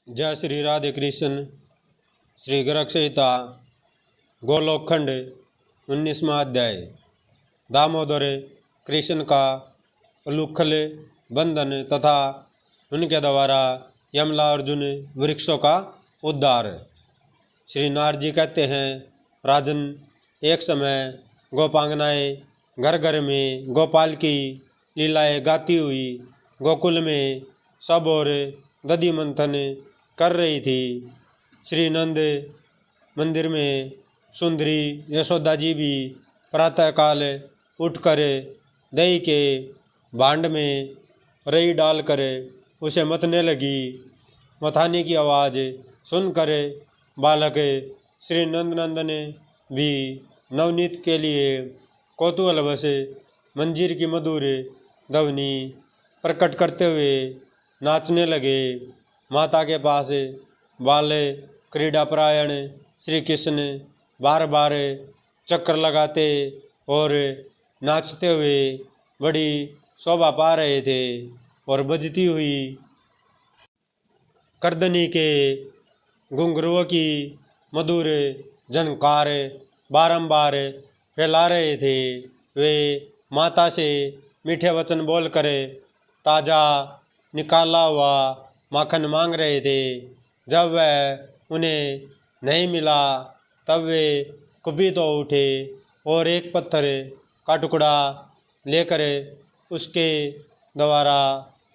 जय श्री राधे कृष्ण। श्री गर्ग संहिता गोलोकखंड 19वां अध्याय। दामोदर कृष्ण का उलूखल बंधन तथा उनके द्वारा यमला अर्जुन वृक्षों का उद्धार। श्री नारद जी कहते हैं, राजन, एक समय गोपांगनाएँ घर घर में गोपाल की लीलाएँ गाती हुई गोकुल में सब और दधि मंथन कर रही थी। श्री नंद मंदिर में सुंदरी यशोदा जी भी प्रातःकाल उठकर दही के भांड में रई डालकर उसे मथने लगी। मथाने की आवाज़ सुनकर बालक श्री नंदनंदन भी नवनीत के लिए कौतूहलवश मंजीर की मधुर ध्वनि प्रकट करते हुए नाचने लगे। माता के पास बाल क्रीड़ा परायण श्री कृष्ण बार बार चक्कर लगाते और नाचते हुए बड़ी शोभा पा रहे थे और बजती हुई करदनी के घुंघरुओं की मधुर झनकार बारंबार फैला रहे थे। वे माता से मीठे वचन बोलकर ताज़ा निकाला हुआ माखन मांग रहे थे। जब वह उन्हें नहीं मिला तब वे कुपित हो उठे और एक पत्थर का टुकड़ा लेकर उसके द्वारा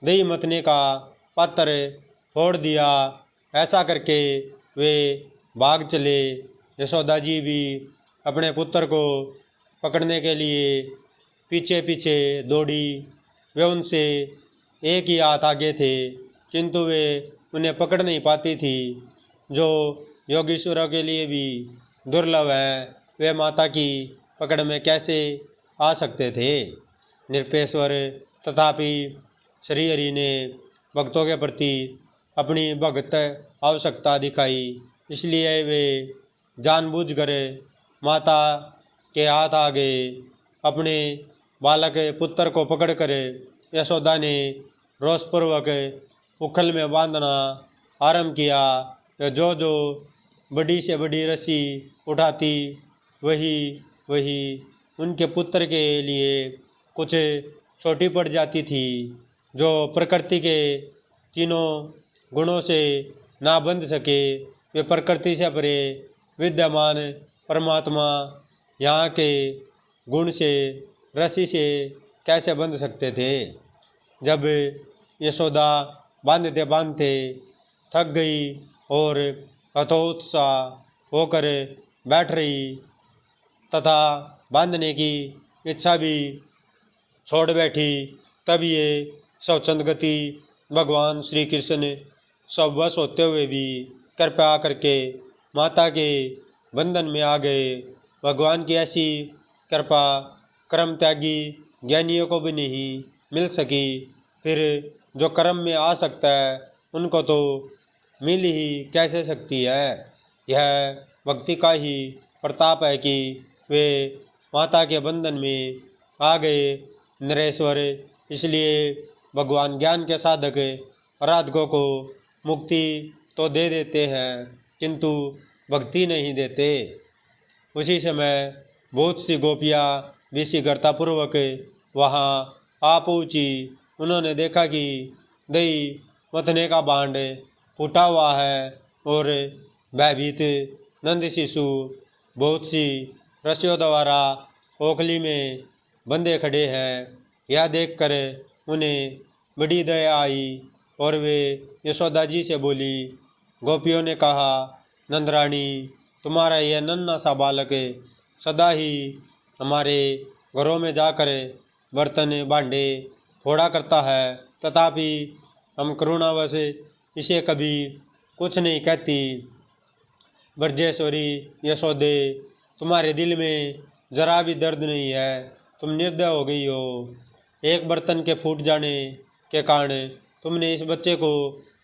दही मथने का पात्र फोड़ दिया। ऐसा करके वे भाग चले। यशोदा जी भी अपने पुत्र को पकड़ने के लिए पीछे पीछे दौड़ी। वे उनसे एक ही हाथ आगे थे, किंतु वे उन्हें पकड़ नहीं पाती थी, जो योगीश्वरों के लिए भी दुर्लभ है। वे माता की पकड़ में कैसे आ सकते थे। निरपेश्वर तथापि श्री हरि ने भक्तों के प्रति अपनी भगत आवश्यकता दिखाई, इसलिए वे जानबूझकर माता के हाथ आ गए। अपने बालक पुत्र को पकड़कर यशोदा ने रोषपूर्वक उखल में बांधना आरंभ किया। जो जो बड़ी से बड़ी रस्सी उठाती वही वही उनके पुत्र के लिए कुछ छोटी पड़ जाती थी। जो प्रकृति के तीनों गुणों से ना बंध सके, वे प्रकृति से परे विद्यमान परमात्मा यहाँ के गुण से रस्सी से कैसे बंध सकते थे। जब यशोदा बांधते बांधते थक गई और हतोत्साह होकर बैठ रही तथा बांधने की इच्छा भी छोड़ बैठी, तब ये स्वच्छंद गति भगवान श्री कृष्ण सब वश होते हुए भी कृपया करके माता के बंधन में आ गए। भगवान की ऐसी कृपा कर्म त्यागी ज्ञानियों को भी नहीं मिल सकी। फिर जो कर्म में आ सकता है उनको तो मिल ही कैसे सकती है। यह भक्ति का ही प्रताप है कि वे माता के बंधन में आ गए। नरेश्वर, इसलिए भगवान ज्ञान के साधक आराधकों को मुक्ति तो दे देते हैं, किंतु भक्ति नहीं देते। उसी समय बहुत सी गोपियाँ विषिकर्तापूर्वक वहाँ आ पहुँची। उन्होंने देखा कि दही मथने का भांड फूटा हुआ है और भयभीत नंद शिशु बहुत सी रस्सियों द्वारा ओखली में बंधे खड़े हैं। यह देखकर उन्हें बड़ी दया आई और वे यशोदा जी से बोली। गोपियों ने कहा, नंदरानी, तुम्हारा यह नन्हा सा बालक सदा ही हमारे घरों में जाकर बर्तन भांडे फोड़ा करता है, तथापि हम करुणावश इसे कभी कुछ नहीं कहती। ब्रजेश्वरी यशोदे, तुम्हारे दिल में जरा भी दर्द नहीं है, तुम निर्दय हो गई हो। एक बर्तन के फूट जाने के कारण तुमने इस बच्चे को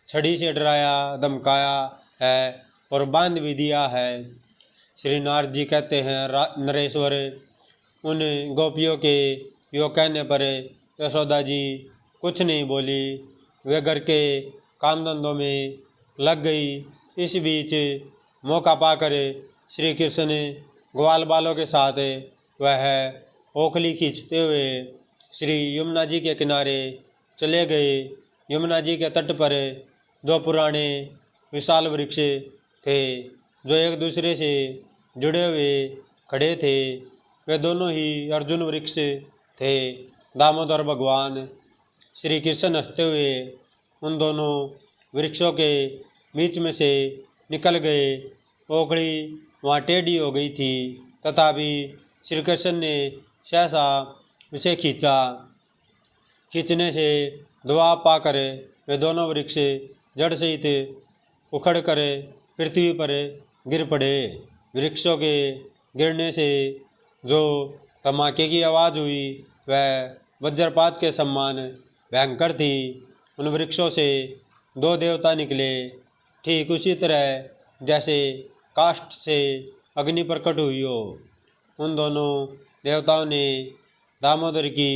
छड़ी से डराया धमकाया है और बांध भी दिया है। श्री नारद जी कहते हैं, नरेश्वर, उन गोपियों के यो कहने पर यशोदा जी कुछ नहीं बोली। वे घर के काम धंधों में लग गई। इस बीच मौका पाकर श्री कृष्ण ग्वाल बालों के साथ वह ओखली खींचते हुए श्री यमुना जी के किनारे चले गए। यमुना जी के तट पर दो पुराने विशाल वृक्ष थे जो एक दूसरे से जुड़े हुए खड़े थे। वे दोनों ही अर्जुन वृक्ष थे। दामोदर भगवान श्री कृष्ण हंसते हुए उन दोनों वृक्षों के बीच में से निकल गए। ओखली वहाँ टेढ़ी हो गई थी, तथापि श्री कृष्ण ने सहसा उसे खींचा। खींचने से दबाव पाकर वे दोनों वृक्ष जड़ सहित उखड़ कर पृथ्वी पर गिर पड़े। वृक्षों के गिरने से जो धमाके की आवाज़ हुई वह वज्रपात के समान भयंकर थी। उन वृक्षों से दो देवता निकले, ठीक उसी तरह जैसे काष्ठ से अग्नि प्रकट हुई हो। उन दोनों देवताओं ने दामोदर की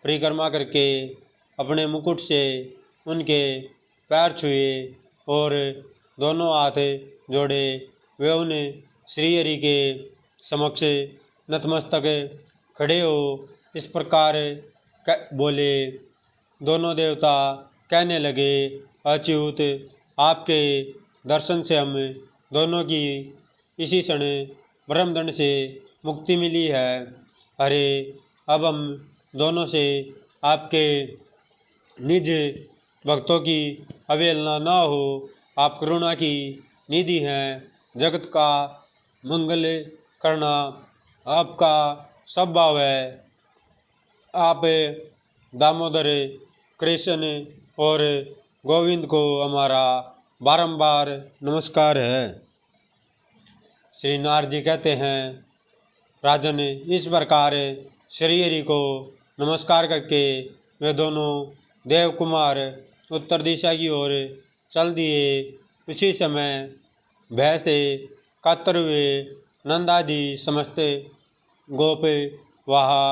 परिक्रमा करके अपने मुकुट से उनके पैर छुए और दोनों हाथ जोड़े। वे उन श्री हरि के समक्ष नतमस्तक खड़े हो इस प्रकार बोले। दोनों देवता कहने लगे, अच्युत, आपके दर्शन से हम दोनों की इसी क्षण ब्रह्मदंड से मुक्ति मिली है। अरे, अब हम दोनों से आपके निज भक्तों की अवहेलना न हो। आप करुणा की निधि हैं। जगत का मंगल करना आपका स्वभाव है। आप दामोदर, कृष्ण और गोविंद को हमारा बारंबार नमस्कार है। श्री नारद जी कहते हैं, राजन, इस प्रकार श्री हरि को नमस्कार करके वे दोनों देव कुमार उत्तर दिशा की ओर चल दिए। उसी समय भय से कातर हुए नंदादि समस्त गोप वहाँ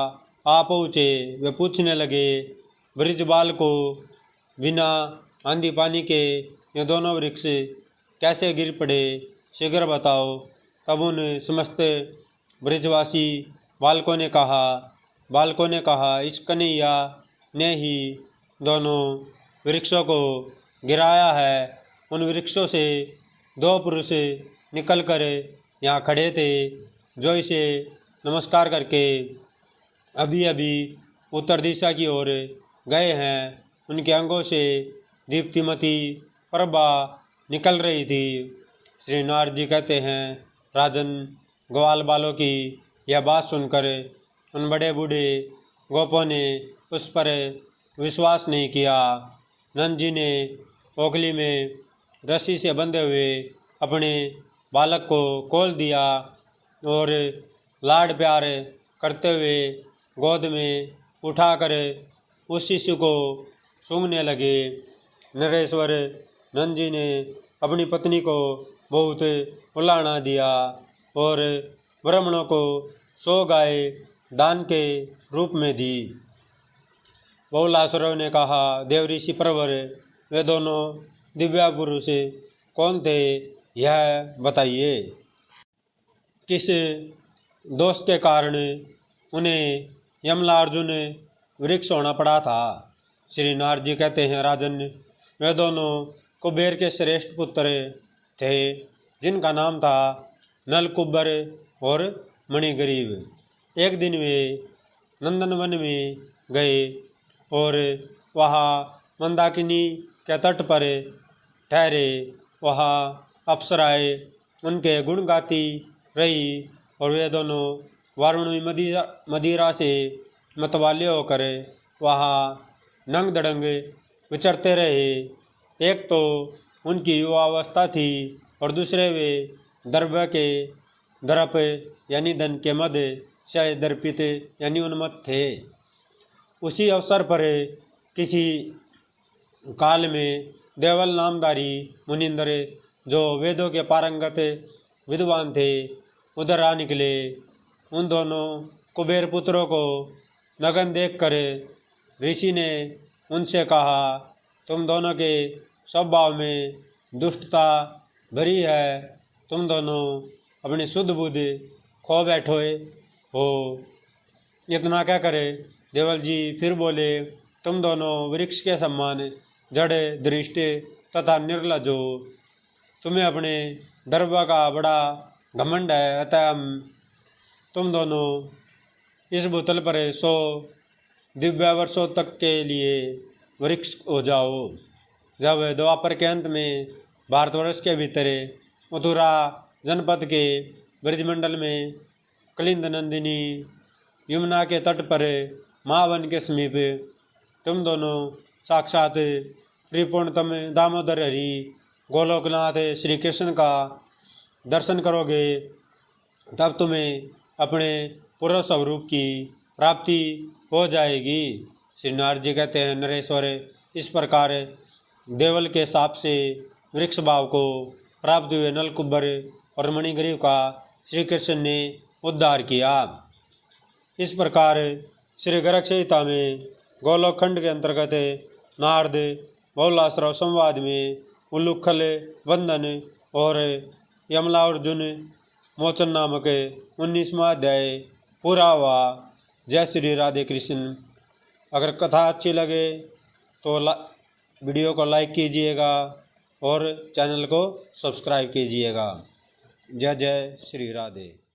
आ पहुँचे। वे पूछने लगे, ब्रजबाल को बिना आंधी पानी के ये दोनों वृक्ष कैसे गिर पड़े, शीघ्र बताओ। तब उन समस्त ब्रजवासी बालकों ने कहा, इस कन्हैया ने ही दोनों वृक्षों को गिराया है। उन वृक्षों से दो पुरुष निकलकर यहाँ खड़े थे जो इसे नमस्कार करके अभी अभी उत्तर दिशा की ओर गए हैं। उनके अंगों से दीप्तिमती प्रभा निकल रही थी। श्री नारद जी कहते हैं, राजन, ग्वाल बालों की यह बात सुनकर उन बड़े बूढ़े गोपों ने उस पर विश्वास नहीं किया। नंद जी ने ओखली में रस्सी से बंधे हुए अपने बालक को खोल दिया और लाड प्यार करते हुए गोद में उठाकर उस शिशु को सूंघने लगे। नरेश्वर नंद जी ने अपनी पत्नी को बहुत उलाहना दिया और ब्राह्मणों को 100 गाय दान के रूप में दी। बहुलासुरों ने कहा, देव ऋषि प्रवर, वे दोनों दिव्या पुरुष कौन थे, यह बताइए। किस दोष के कारण उन्हें यमलार्जुन वृक्ष होना पड़ा था। श्री नारद जी कहते हैं, राजन, वे दोनों कुबेर के श्रेष्ठ पुत्र थे जिनका नाम था नलकुबर और मणिगरीब। एक दिन वे नंदनवन में गए और वहाँ मंदाकिनी के तट पर ठहरे। वहाँ अप्सराएँ उनके गुण गाती रही और वे दोनों वारुणी मदिरा से मतवाले होकर वहाँ नंग दड़ंग विचरते रहे। एक तो उनकी युवावस्था थी और दूसरे वे द्रव्य के दर्प यानी धन के मद से दर्पित यानी उन्मत्त थे। उसी अवसर पर किसी काल में देवल नामधारी मुनिंद्र, जो वेदों के पारंगत विद्वान थे, उधर आ निकले। उन दोनों कुबेर पुत्रों को नगन देखकर ऋषि ने उनसे कहा, तुम दोनों के स्वभाव में दुष्टता भरी है, तुम दोनों अपनी शुद्ध बुद्धि खो बैठोए हो। इतना क्या करे, देवल जी फिर बोले, तुम दोनों वृक्ष के समान जड़ दृष्ट तथा निर्लज हो। तुम्हें अपने दर्भ का बड़ा घमंड है, अतः तुम दोनों इस भूतल पर 100 दिव्य वर्षों तक के लिए वृक्ष हो जाओ। जब द्वापर के अंत में भारतवर्ष के भीतर मथुरा जनपद के ब्रजमंडल में कलिंद नंदिनी यमुना के तट पर महावन के समीप तुम दोनों साक्षात त्रिपूर्णतम दामोदर हरि गोलोकनाथ श्री कृष्ण का दर्शन करोगे, तब तुम्हें अपने पूर्व स्वरूप की प्राप्ति हो जाएगी। श्री नारद जी कहते हैं, नरेश्वर, इस प्रकार देवल के शाप से वृक्ष भाव को प्राप्त हुए नलकुबर और मणिग्रीव का श्री कृष्ण ने उद्धार किया। इस प्रकार श्री गर्ग संहिता में गोलोक खंड के अंतर्गत नारद बहुलाश्रव संवाद में उल्लूखल बंधन और यमलार्जुन मोचन नामक 19वां अध्याय पूरा हुआ। जय श्री राधे कृष्ण। अगर कथा अच्छी लगे तो वीडियो को लाइक कीजिएगा और चैनल को सब्सक्राइब कीजिएगा। जय जय श्री राधे।